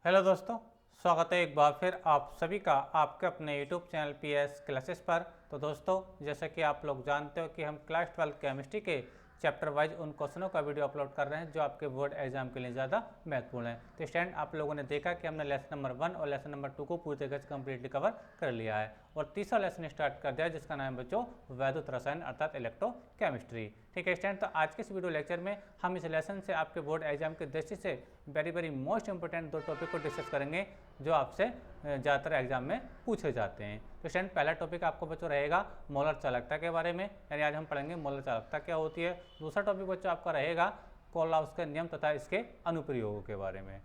Hello दोस्तों, स्वागत है एक बार फिर आप सभी का आपके अपने यूट्यूब चैनल पीएस क्लासेस पर। तो दोस्तों, जैसे कि आप लोग जानते हो कि हम क्लास 12 केमिस्ट्री के चैप्टर वाइज उन क्वेश्चनों का वीडियो अपलोड कर रहे हैं जो आपके बोर्ड एग्जाम के लिए ज़्यादा महत्वपूर्ण है। तो स्टूडेंट, आप लोगों ने देखा कि हमने लेसन नंबर 1 और लेसन नंबर 2 को पूरी तरीके से कम्प्लीटली कवर कर लिया है और तीसरा लेसन स्टार्ट कर दिया जिसका नाम है बच्चों वैद्युत रसायन अर्थात इलेक्ट्रोकेमिस्ट्री। ठीक है स्टूडेंट, तो आज के इस वीडियो लेक्चर में हम इस लेसन से आपके बोर्ड एग्जाम की दृष्टि से वेरी मोस्ट इंपॉर्टेंट 2 टॉपिक को डिस्कस करेंगे जो आपसे ज़्यादातर एग्जाम में पूछे जाते हैं। तो स्टूडेंट, पहला टॉपिक आपको बच्चों रहेगा मोलर चालकता के बारे में, यानी आज हम पढ़ेंगे मोलर चालकता क्या होती है। दूसरा टॉपिक बच्चों आपका रहेगा कोललाउस के नियम तथा इसके अनुप्रयोगों के बारे में।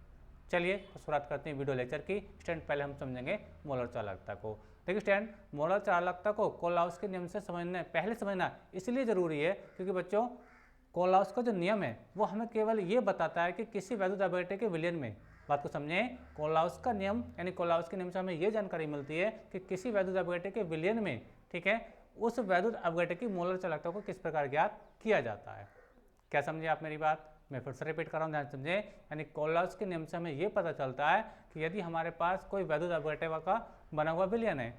चलिए तो शुरुआत करते हैं वीडियो लेक्चर की। स्टूडेंट, पहले हम समझेंगे मोलर चालकता को। देखिए स्टूडेंट, मोलर चालकता को कोललाउस के नियम से पहले समझना इसलिए ज़रूरी है क्योंकि बच्चों कोललाउस का जो नियम है वो हमें केवल ये बताता है कि किसी वैद्युत अपघटन के विलयन में, बात को समझें, कोललाउस का नियम यानी कोललाउस के नियम से हमें ये जानकारी मिलती है कि किसी वैद्युत अपघटन के विलयन में, ठीक है, उस वैद्युत अपघटन की मोलर चालकता को किस प्रकार ज्ञात किया जाता है। क्या समझे आप मेरी बात? मैं फिर से रिपीट कर रहा हूँ, ध्यान समझें। यानी कोललाउस के नियम से हमें ये पता चलता है कि यदि हमारे पास कोई वैद्युत अपघटन का बना हुआ विलयन है,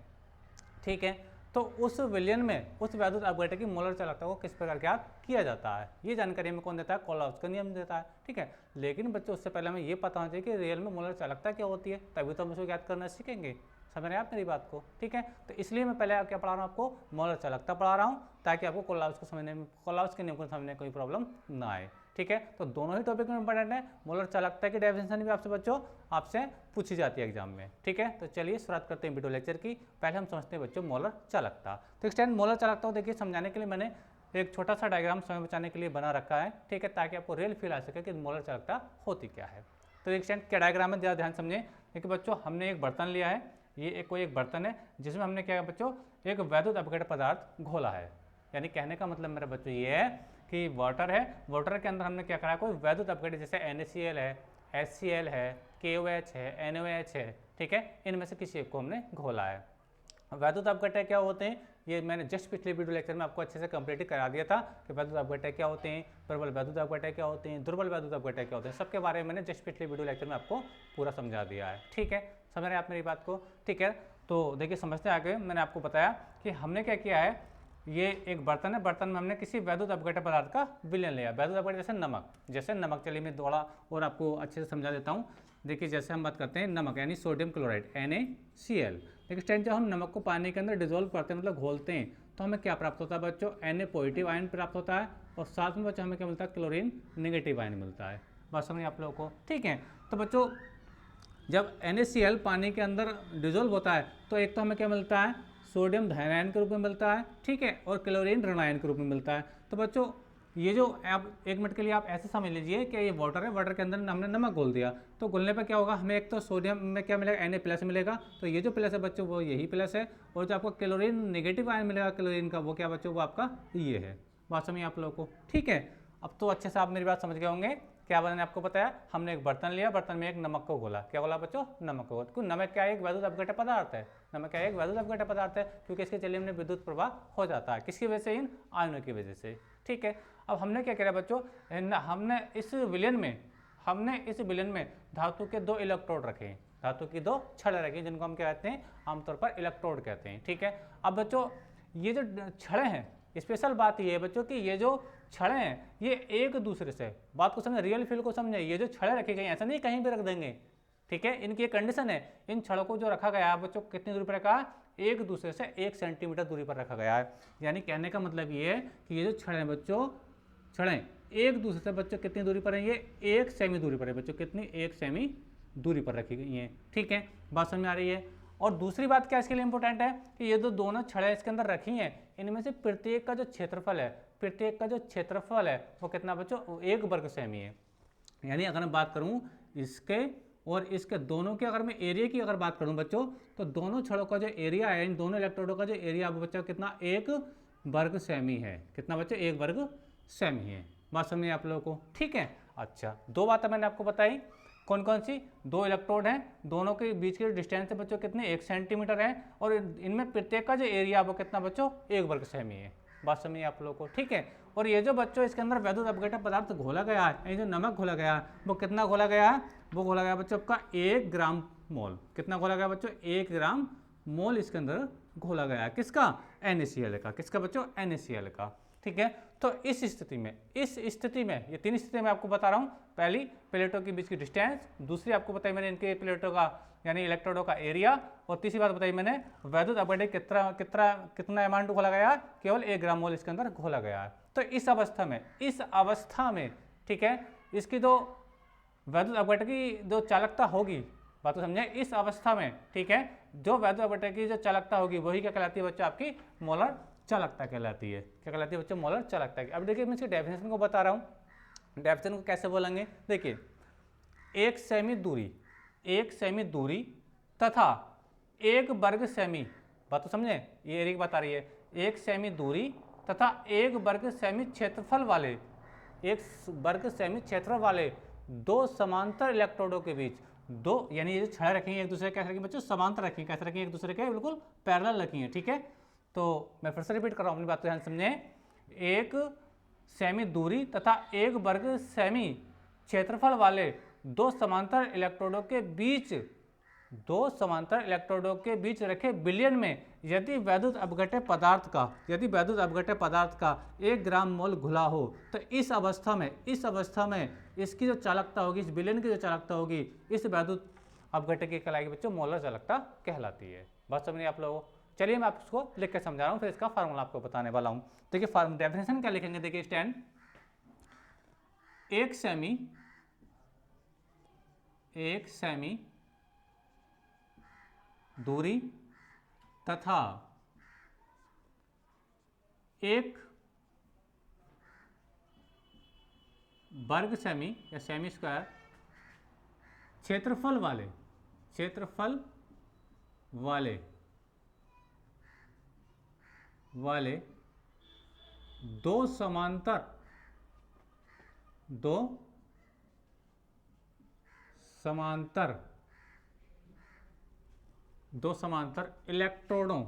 ठीक है, तो उस विलयन में उस वैद्युत अपघटन की मोलर चालकता को किस प्रकार ज्ञात किया जाता है, ये जानकारी हमें कौन देता है? कोललाउस का नियम देता है। ठीक है, लेकिन बच्चों उससे पहले हमें ये पता होना चाहिए कि रियल में मोलर चालकता क्या होती है, तभी तो हम उसको ज्ञात करना सीखेंगे। समझ रहे हैं आप मेरी बात को? ठीक है, तो इसलिए मैं पहले क्या पढ़ा रहा हूँ आपको? मोलर चालकता पढ़ा रहा हूँ ताकि आपको कोललाउस को समझने में, कोललाउस के नियम को समझने में कोई प्रॉब्लम ना आए। ठीक है, तो दोनों ही टॉपिक में इंपॉर्टेंट है। मोलर चालकता की डेफिनेशन भी आपसे बच्चों आपसे पूछी जाती है एग्जाम में। ठीक है, तो चलिए शुरुआत करते हैं वीडियो लेक्चर की। पहले हम समझते हैं बच्चों मोलर चालकता। तो स्टूडेंट, मोलर चालकता को देखिए समझाने के लिए मैंने एक छोटा सा डायग्राम समय बचाने के लिए बना रखा है, ठीक है, ताकि आपको रियल फील आ सके कि मोलर चालकता होती क्या है। तो एक स्टूडेंट क्या डायग्राम है, ज़्यादा ध्यान समझें। देखिए बच्चों, हमने एक बर्तन लिया है, ये कोई एक बर्तन है जिसमें हमने क्या बच्चों एक वैद्युत अपघटन पदार्थ घोला है। यानी कहने का मतलब मेरा बच्चों ये है कि वाटर है, वाटर के अंदर हमने क्या करा, कोई वैद्युत अपघटन जैसे NaCl है, HCl है, KOH है, NOH है, ठीक है, इनमें से किसी एक को हमने घोला है। वैद्युत अपघटन क्या होते हैं, ये मैंने जस्ट पिछले वीडियो लेक्चर में आपको अच्छे से कंप्लीट करा दिया था कि वैद्युत अपघटन क्या होते हैं, प्रबल वैद्युत अपघटन क्या होते हैं, दुर्बल वैद्युत अपघटन क्या होते हैं, सबके बारे में मैंने जस्ट पिछले वीडियो लेक्चर में आपको पूरा समझा दिया है। ठीक है, समझ रहे हैं आप मेरी बात को? ठीक है, तो देखिए समझते आगे मैंने आपको बताया कि हमने क्या किया है, ये एक बर्तन है, बर्तन में हमने किसी वैद्युत अपघटन पदार्थ का विलयन लिया। वैद्युत अपघटन जैसे नमक, चलिए मैं थोड़ा और आपको अच्छे से समझा देता हूँ। देखिए जैसे हम बात करते हैं नमक यानी सोडियम क्लोराइड NaCl। देखिए स्टूडेंट, जब हम नमक को पानी के अंदर डिजोल्व करते हैं, मतलब घोलते हैं, तो हमें क्या प्राप्त होता है बच्चों? Na पॉजिटिव आयन प्राप्त होता है और साथ में बच्चों हमें क्या मिलता है? क्लोरीन नेगेटिव आयन मिलता है। बात समझिए आप लोगों को? ठीक है, तो बच्चों जब NaCl पानी के अंदर डिजोल्व होता है तो एक तो हमें क्या मिलता है? सोडियम धनायन के रूप में मिलता है, ठीक है, और क्लोरीन ऋणायन के रूप में मिलता है। तो बच्चों ये जो आप एक मिनट के लिए आप ऐसे समझ लीजिए कि ये वाटर है, वाटर के अंदर हमने नमक घोल दिया, तो घुलने पर क्या होगा, हमें एक तो सोडियम में क्या मिलेगा? Na+ मिलेगा, तो ये जो प्लस है बच्चों वो यही प्लस है, और जो आपको क्लोरीन नेगेटिव आयन मिलेगा क्लोरीन का, वो क्या बच्चों? वो आपका ये है। बात समझिए आप लोगों को? ठीक है, अब तो अच्छे से आप मेरी बात समझ गए होंगे। क्या मैंने आपको बताया, हमने एक बर्तन लिया, बर्तन में एक नमक को घोला। क्या घोला बच्चों? नमक को। क्योंकि नमक क्या है? एक वैद्युत अपघटन पदार्थ है। नमक क्या है? एक वैद्युत अपघटन पदार्थ है, क्योंकि इसके जलिय में विद्युत प्रवाह हो जाता है। किसकी वजह से? इन आयनों की वजह से। ठीक है, अब हमने क्या किया बच्चों, हमने इस विलयन में धातु के 2 इलेक्ट्रोड रखे, धातु की 2 छड़ें रखी, जिनको हम क्या कहते हैं? आमतौर पर इलेक्ट्रोड कहते हैं। ठीक है, अब बच्चों ये जो छड़ें हैं, स्पेशल बात ये है बच्चों कि ये जो छड़ें हैं ये एक दूसरे से, बात को समझे, रियल फील को समझे, ये जो छड़ें रखी गई ऐसा नहीं कहीं भी रख देंगे। ठीक है, इनकी एक कंडीशन है, इन छड़ों को जो रखा गया है बच्चों कितनी दूरी पर रखा है? एक दूसरे से 1 सेंटीमीटर दूरी पर रखा गया है। यानी कहने का मतलब ये है कि ये जो छड़ें बच्चों, छड़ें एक दूसरे से बच्चों कितनी दूरी पर है? ये 1 सेमी दूरी पर है बच्चों। कितनी? 1 सेमी दूरी पर रखी गई है। ठीक है, बात समझ में आ रही है? और दूसरी बात क्या इसके लिए इंपॉर्टेंट है कि ये जो दोनों छड़ें इसके अंदर रखी हैं, इनमें से प्रत्येक का जो क्षेत्रफल है वो कितना बच्चों? 1 वर्ग सेमी है। यानी अगर मैं बात करूं इसके और इसके दोनों के, अगर मैं एरिया की अगर बात करूं बच्चों, तो दोनों छड़ों का जो एरिया है, इन दोनों इलेक्ट्रोडों का जो एरिया बच्चों कितना? 1 वर्ग सेमी है। कितना बच्चों? 1 वर्ग सेमी है। बात समझिए आप लोगों को? ठीक है, अच्छा 2 बातें मैंने आपको बताई, कौन कौन सी? 2 इलेक्ट्रोड हैं, दोनों के बीच के डिस्टेंस है बच्चों कितने? 1 सेंटीमीटर है, और इनमें प्रत्येक का जो एरिया वो कितना बच्चों? 1 वर्ग सेमी है। बात समझिए आप लोगों को? ठीक है, और ये जो बच्चों इसके अंदर वैद्युत अपघटक पदार्थ घोला गया है, ये जो नमक घोला गया है वो कितना घोला गया है, वो घोला गया बच्चों आपका 1 ग्राम मोल। कितना घोला गया बच्चों, 1 ग्राम मोल इसके अंदर घोला गया है। किसका, NaCl का। किसका बच्चों, NaCl का। ठीक है, तो इस स्थिति में ये 3 स्थिति में आपको बता रहा हूँ। पहली, प्लेटों के बीच की डिस्टेंस, दूसरी आपको बताई मैंने इनके प्लेटों का यानी इलेक्ट्रोडों का एरिया, और तीसरी बात बताई मैंने वैद्युत अपघटक कितना अमाउंट घोला गया, केवल 1 ग्राम मोल इसके अंदर घोला गया है। तो इस अवस्था में ठीक है, इसकी जो वैद्युत अपघटक की जो चालकता होगी, बात तो समझे, इस अवस्था में ठीक है जो वैद्युत अपघटक की जो चालकता होगी वही क्या कहलाती है बच्चों, आपकी मोलर चालकता कहलाती है। क्या कहलाती है बच्चों, मोलर चालकता की। अब देखिए मैं इसकी डेफिनेशन को बता रहा हूँ। डेफिनेशन को कैसे बोलेंगे, देखिए 1 सेमी दूरी तथा 1 वर्ग सेमी, बात तो समझे, ये एरिया बता रही है, 1 सेमी दूरी तथा 1 वर्ग सेमी क्षेत्रफल वाले 1 वर्ग सेमी क्षेत्रफल वाले 2 समांतर इलेक्ट्रोडों के बीच, दो यानी ये छड़े रखेंगे एक दूसरे के, कैसे रखेंगे बच्चों, समांतर रखेंगे, कैसे रखेंगे, एक दूसरे के बिल्कुल पैरेलल रखेंगे। ठीक है, तो मैं फिर से रिपीट कर रहा हूँ अपनी बात को ध्यान समझे। 1 सेमी दूरी तथा 1 वर्ग सेमी क्षेत्रफल वाले 2 समांतर इलेक्ट्रोडों के बीच रखे विलयन में यदि वैद्युत अपघटक पदार्थ का 1 ग्राम मोल घुला हो, तो इस अवस्था में इसकी जो चालकता होगी, इस विलयन की जो चालकता होगी, इस वैद्युत अपघटक की कहलाएगी बच्चों मोलर चालकता कहलाती है। बात समझिए आप लोगों। चलिए मैं आपको लिख के समझा रहा हूँ, फिर इसका फार्मूला आपको बताने वाला हूँ। देखिए डेफिनेशन क्या लिखेंगे, देखिए स्टैंड 1 सेमी दूरी तथा 1 वर्ग सेमी या सेमी स्क्वायर क्षेत्रफल वाले 2 समांतर इलेक्ट्रोडों,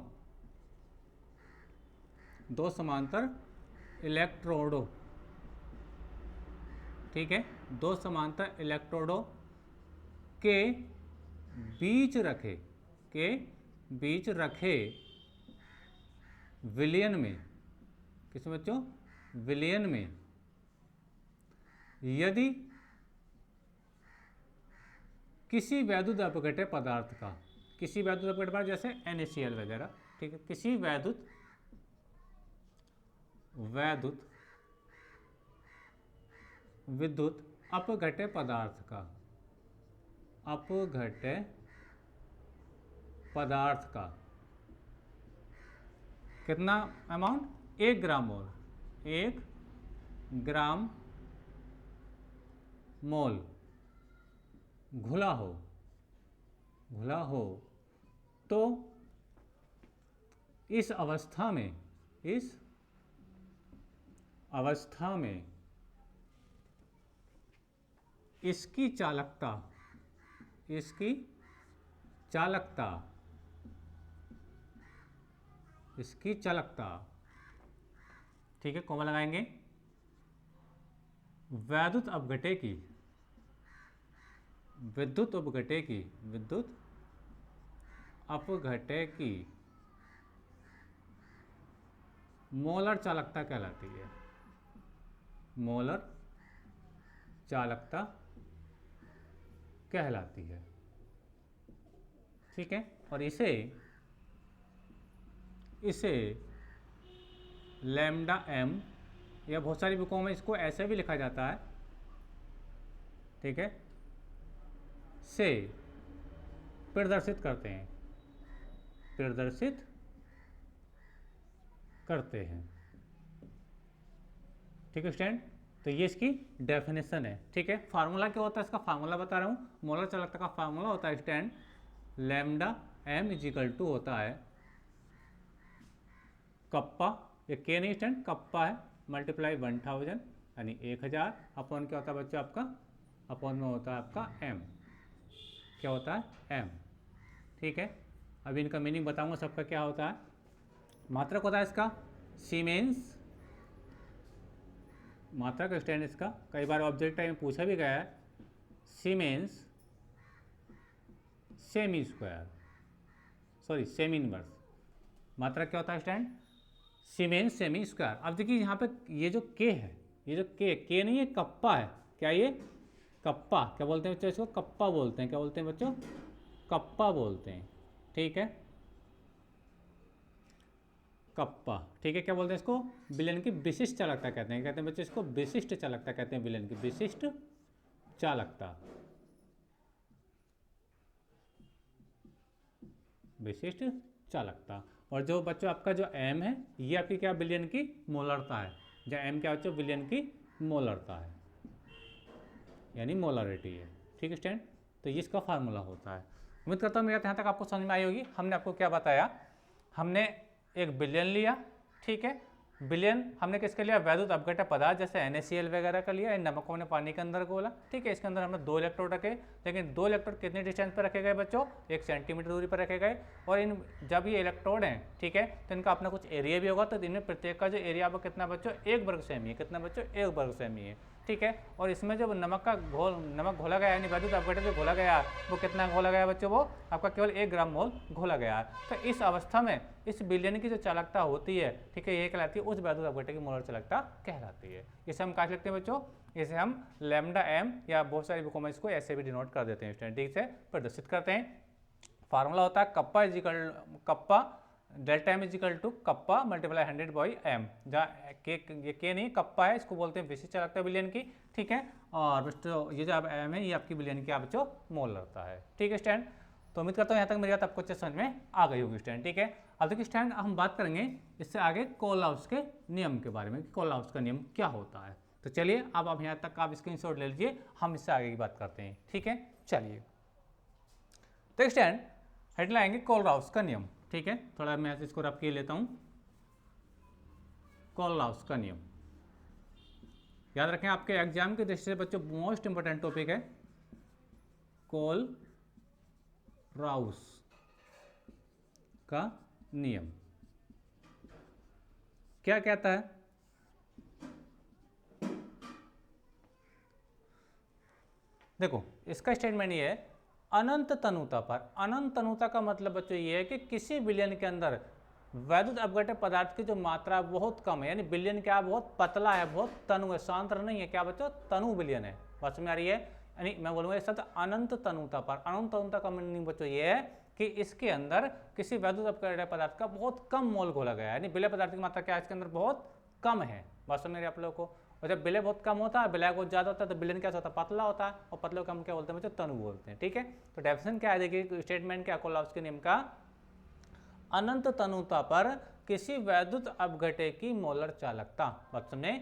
ठीक है, 2 समांतर इलेक्ट्रोडों के बीच रखे विलयन में, किसमें बच्चों, विलयन में यदि किसी वैद्युत अपघटक पदार्थ का, जैसे NaCl वगैरह, ठीक है, किसी वैद्युत विद्युत अपघटक पदार्थ का कितना अमाउंट, 1 ग्राम मोल, 1 ग्राम मोल घुला हो तो इस अवस्था में इसकी चालकता, ठीक है, कॉमा लगाएंगे, विद्युत अपघटक की मोलर चालकता कहलाती है। मोलर चालकता कहलाती है। ठीक है, और इसे लैम्डा m, या बहुत सारी बुकों में इसको ऐसे भी लिखा जाता है, ठीक है, से प्रदर्शित करते हैं। ठीक है स्टूडेंट, तो ये इसकी डेफिनेशन है। ठीक है, फार्मूला क्या होता है इसका, फार्मूला बता रहा हूँ। मोलर चालकता का फार्मूला होता है student lambda m is equal to होता है कप्पा, ये के नहीं स्टूडेंट, कप्पा है, मल्टीप्लाई 1000 यानी 1000 अपॉन क्या होता है बच्चों आपका, अपॉन में होता है आपका m, क्या होता है m। ठीक है, अभी इनका मीनिंग बताऊंगा सबका क्या होता है। मात्रक होता है इसका सीमेंस मात्रा का स्टैंड इसका कई बार ऑब्जेक्ट टाइप में पूछा भी गया है, siemens semi square, sorry semi inverse. मात्रा क्या होता है स्टैंड? Siemens semi square. अब देखिए यहाँ पे ये जो के है, ये जो के नहीं है, कप्पा है। क्या ये? कप्पा। क्या बोलते हैं बच्चों इसको? कप्पा बोलते हैं। क्या बोलते हैं बच्चों? कप्पा बोलते हैं। ठीक है, कप्पा। ठीक है, क्या बोलते हैं इसको? विलयन की विशिष्ट चालकता कहते हैं। कहते हैं बच्चों इसको विशिष्ट चालकता कहते हैं, विलयन की विशिष्ट चालकता। विशिष्ट चालकता। और जो बच्चों आपका जो एम है, ये आपकी क्या विलयन की मोलरता है। जो एम क्या बच्चों? विलयन की मोलरता है, यानी मोलरिटी है। ठीक है स्टैंड, तो ये इसका फार्मूला होता है। उम्मीद करता हूँ मेरा यहाँ तक आपको समझ में आई होगी। हमने आपको क्या बताया? हमने एक विलयन लिया, ठीक है। विलयन हमने किसके लिया? वैद्युत अपघट्य पदार्थ जैसे NaCl वगैरह का लिया। नमक को हमने पानी के अंदर घोला, ठीक है। इसके अंदर हमने 2 इलेक्ट्रोड रखे, लेकिन 2 इलेक्ट्रोड कितने डिस्टेंस पर रखे गए बच्चों? 1 सेंटीमीटर दूरी पर रखे गए। और इन जब ये इलेक्ट्रोड हैं, ठीक है, तो इनका अपना कुछ एरिया भी होगा। तो इनमें प्रत्येक का जो एरिया होगा कितना बच्चों? 1 वर्ग सेमी है। कितना बच्चों? 1 वर्ग सेमी है, ठीक है। और इसमें जब नमक घोला गया, यानी वैद्युत अपघटन जो घोला गया, वो कितना घोला गया बच्चों? वो आपका केवल 1 ग्राम मोल घोला गया। तो इस अवस्था में इस विलयन की जो चालकता होती है, ठीक है, ये कहलाती है उस वैद्युत अपघटन की मोलर चालकता कहलाती है। इसे हम क्या लिखते हैं बच्चों? इसे हम लैम्डा एम, या बहुत सारी बुकों में इसको ऐसे भी डिनोट कर देते हैं, ठीक से प्रदर्शित करते हैं। फार्मूला होता है kappa is equal kappa delta M is equal to kappa multiply 100 by M. जहाँ के नहीं, कप्पा है, इसको बोलते हैं विशिष्ट चालकता विलयन की, ठीक है। और बच्चों ये जो अब एम है, ये आपकी विलयन की आप बच्चों मोल रहता है, ठीक है स्टैंड। तो उम्मीद करता हूँ यहाँ तक मेरी बात आपको अच्छे समझ में आ गई होगी स्टैंड, ठीक है। अब देखिए स्टैंड, हम बात करेंगे इससे आगे कोलहाउस के नियम के बारे में, कोलहाउस का नियम क्या होता है। तो चलिए अब आप यहाँ तक आप स्क्रीनशॉट ले लीजिए, हम इससे आगे की बात करते हैं, ठीक है। चलिए तो स्टैंड हेडलाइन आएंगे कोलहाउस का नियम, ठीक है। थोड़ा मैं इसको रब किए लेता हूँ। कोलहाउस का नियम याद रखें, आपके एग्जाम की दृष्टि से बच्चों मोस्ट इंपोर्टेंट टॉपिक है कोलराउस का नियम। क्या कहता है? देखो इसका स्टेटमेंट ये है, अनंत तनुता पर। अनंत तनुता का मतलब बच्चों ये है कि किसी विलयन के अंदर वैद्युत अपघट्य पदार्थ की जो मात्रा बहुत कम है, यानी विलयन क्या बहुत पतला है, बहुत तनु है, सांद्र नहीं है। क्या बच्चों? तनु विलयन है। बात समझ में आ रही है? यानी मैं बोलूंगा इस शब्द अनंत तनुता पर। अनंत तनुता का मीनिंग बच्चों ये है कि इसके अंदर किसी वैद्युत अपघट्य पदार्थ का बहुत कम मोल घोला गया है, यानी विलय पदार्थ की मात्रा क्या है इसके अंदर? बहुत कम है। बात समझ में आ रही है आप लोगों को? और जब विलय बहुत कम होता है, विलय बहुत ज़्यादा होता है, तो विलयन क्या होता है? पतला होता है। और पतले को हम क्या बोलते हैं बच्चों? तनु बोलते हैं, ठीक है। तो डेफिनेशन क्या है देखिए, स्टेटमेंट क्या कोलहाउस के नियम का? अनंत तनुता पर किसी वैद्युत अपघट्य की मोलर चालकता। बात समझे?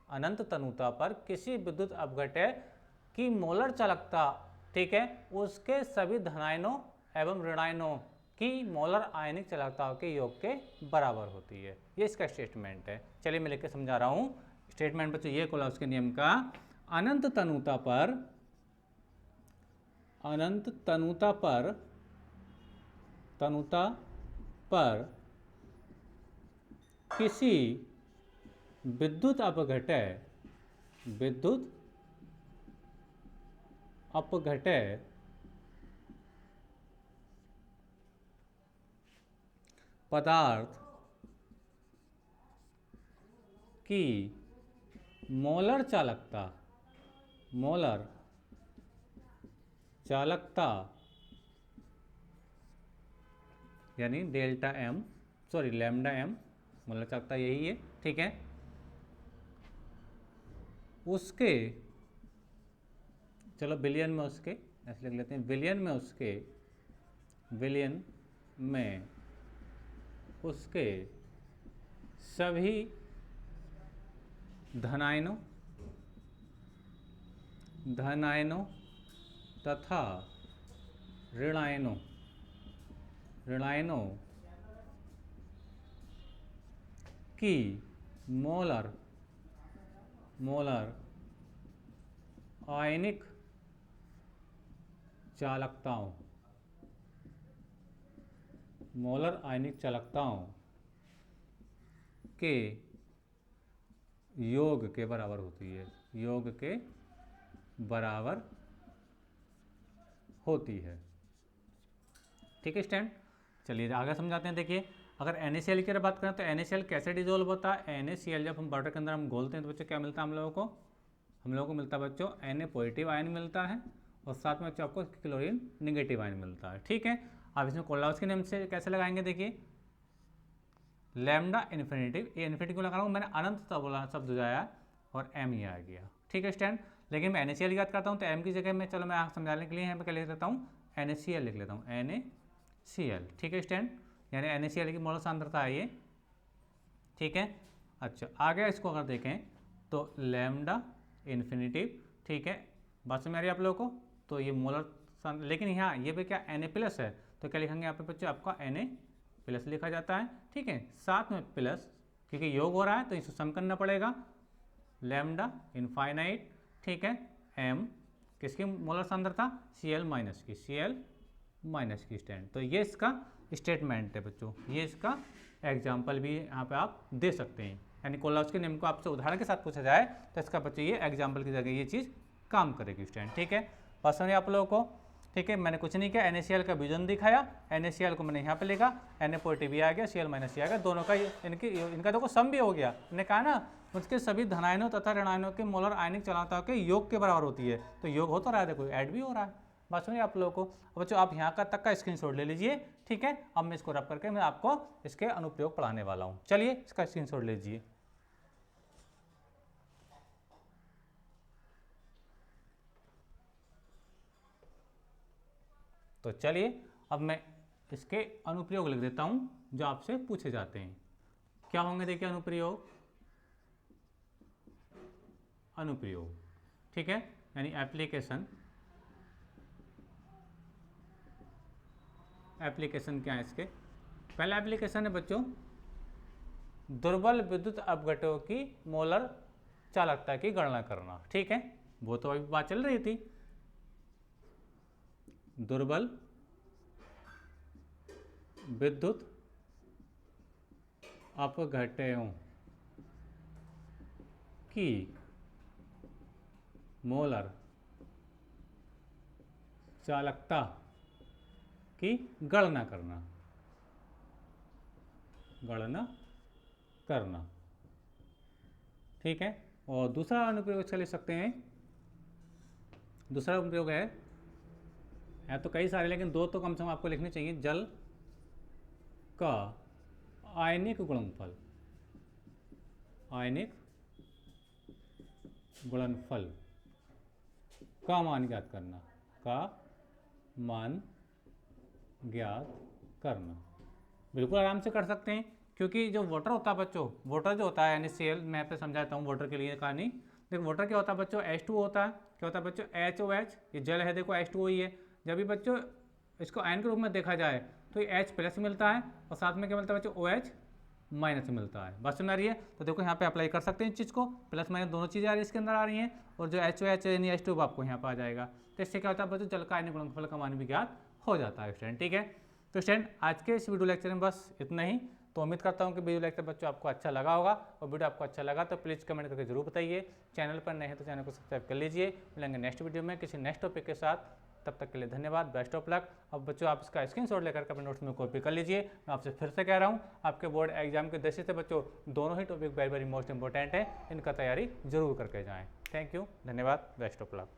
अनंत तनुता पर किसी विद्युत अपघट्य की मोलर चालकता, ठीक है, उसके सभी धनायनों एवं ऋणायनों की मोलर आयनिक चालकताओं के योग के बराबर होती है। ये इसका स्टेटमेंट है। चलिए मैं लिखकर समझा रहा हूँ स्टेटमेंट बच्चों। ये कोलहाउस के नियम का अनंत तनुता पर, अनंत तनुता पर, तनुता पर किसी विद्युत अपघट्य, विद्युत अपघट्य पदार्थ की मोलर चालकता, मोलर चालकता यानी delta M, sorry lambda M, molar चालकता यही है, ठीक है, उसके, चलो विलियन में उसके ऐसे लिख लेते हैं, विलियन में उसके, विलियन में उसके सभी धनायनों, धनायनों तथा ऋणायनों, ऋणायनों की मोलर, मोलर आयनिक चालकताओं, मोलर आयनिक चालकताओं के योग के बराबर होती है, योग के बराबर होती है। ठीक है स्टूडेंट, चलिए आगे समझाते हैं। देखिए अगर NaCl की बात करें तो NaCl कैसे डिजोल्व होता है। NaCl जब हम वाटर के अंदर हम घोलते हैं तो बच्चों क्या मिलता है हम लोगों को मिलता है बच्चों Na पॉजिटिव आयन मिलता है और साथ में बच्चों आपको क्लोरीन निगेटिव आयन मिलता है। ठीक है, अब इसमें कोलाउस्की नेम से कैसे लगाएंगे। देखिए लैम्डा इन्फिनिटिव, ये इन्फिनिटी क्यों लगा रहा हूँ, मैंने अनंत बोला शब्द जो आया और m ही आ गया। ठीक है स्टूडेंट, लेकिन मैं NaCl याद करता हूँ तो m की जगह में चलो मैं समझाने के लिए यहाँ पे क्या लिख देता हूँ, NaCl लिख लेता हूँ, NaCl। ठीक है स्टूडेंट, यानी NaCl की मोलर सांद्रता है ये। ठीक है, अच्छा आगे इसको अगर देखें तो लैम्डा इन्फिनिटिव, ठीक है बात समझ आ रही है आप लोगों को। तो ये मोलर, लेकिन यहाँ ये पे क्या Na प्लस है तो क्या लिखेंगे यहाँ पे बच्चों, आपका Na प्लस लिखा जाता है। ठीक है, साथ में प्लस क्योंकि योग हो रहा है तो इसे सम करना पड़ेगा, लैम्डा इनफाइनाइट। ठीक है, m किसकी मोलर सांद्रता, Cl माइनस की, Cl माइनस की स्टैंड। तो ये इसका स्टेटमेंट है बच्चों, ये इसका एग्जाम्पल भी यहाँ पे आप दे सकते हैं। यानी कोलाउस्की नेम को आपसे उदाहरण के साथ पूछा जाए तो इसका बच्चों ये एग्जाम्पल की जगह ये चीज़ काम करेगी स्टैंड। ठीक है, पसंद है आप लोगों को। ठीक है, मैंने कुछ नहीं किया, NaCl का विजन दिखाया, NaCl को मैंने यहाँ पे लिखा, Na पॉजिटिव भी आ गया, Cl माइनस आ गया, दोनों का इनका देखो सम भी हो गया। मैंने कहा ना उसके सभी धनायनों तथा ऋणायनों के मोलर आयनिक चालकता के योग के बराबर होती है, तो योग हो तो रहा है, देखो ऐड भी हो रहा है। बात सुनिए आप लोगों को। बच्चों आप यहाँ का तक का स्क्रीनशॉट ले लीजिए। ठीक है, अब मैं इसको रब करके मैं आपको इसके अनुप्रयोग पढ़ाने वाला हूँ। चलिए इसका स्क्रीनशॉट ले लीजिए। तो चलिए अब मैं इसके अनुप्रयोग लिख देता हूं जो आपसे पूछे जाते हैं। क्या होंगे देखिए अनुप्रयोग, ठीक है, यानी एप्लीकेशन क्या है इसके। पहला एप्लीकेशन है बच्चों दुर्बल विद्युत अपघटकों की मोलर चालकता की गणना करना। ठीक है, वो तो अभी बात चल रही थी, दुर्बल विद्युत अपघटकों की मोलर चालकता की गणना करना। ठीक है, और दूसरा अनुप्रयोग इसका ले सकते हैं। दूसरा अनुप्रयोग है तो कई सारे, लेकिन दो तो कम से कम आपको लिखने चाहिए। जल का आयनिक गुणनफल का मान ज्ञात करना। बिल्कुल आराम से कर सकते हैं, क्योंकि जो वाटर होता है बच्चों, वाटर जो होता है NaCl, मैं यहाँ पे समझाता हूँ वाटर के लिए कहानी। देखो वाटर क्या होता है बच्चों, H2O होता है। क्या होता है बच्चों, HOH, ये जल है, देखो H2O ही है। जब भी बच्चों इसको आयन के रूप में देखा जाए तो ये H प्लस मिलता है और साथ में क्या मिलता है बच्चों, OH माइनस मिलता है। बस समझ आ रही है। तो देखो यहाँ पे अप्लाई कर सकते हैं इस चीज़ को, प्लस माइनस दोनों चीज़ें आ रही है इसके अंदर आ रही हैं, और जो HOH यानी H2O आपको यहाँ पर आ जाएगा। तो इससे क्या होता है बच्चों, जल का आयनिक गुणनफल का मान भी ज्ञात हो जाता है स्टूडेंट। ठीक है, तो स्टूडेंट आज के इस वीडियो लेक्चर में बस इतना ही। तो उम्मीद करता हूँ कि वीडियो लेक्चर बच्चों आपको अच्छा लगा होगा, और वीडियो आपको अच्छा लगा तो प्लीज़ कमेंट करके जरूर बताइए। चैनल पर नए हैं तो चैनल को सब्सक्राइब कर लीजिए। मिलेंगे नेक्स्ट वीडियो में किसी नेक्स्ट टॉपिक के साथ, तब तक के लिए धन्यवाद, बेस्ट ऑफ लक। अब बच्चों आप इसका स्क्रीनशॉट लेकर अपने नोट्स में कॉपी कर लीजिए। मैं आपसे फिर से कह रहा हूँ, आपके बोर्ड एग्जाम के दृष्टि से बच्चों दोनों ही topic very very most important है, इनका तैयारी जरूर करके जाएँ। थैंक यू, धन्यवाद, बेस्ट ऑफ लक।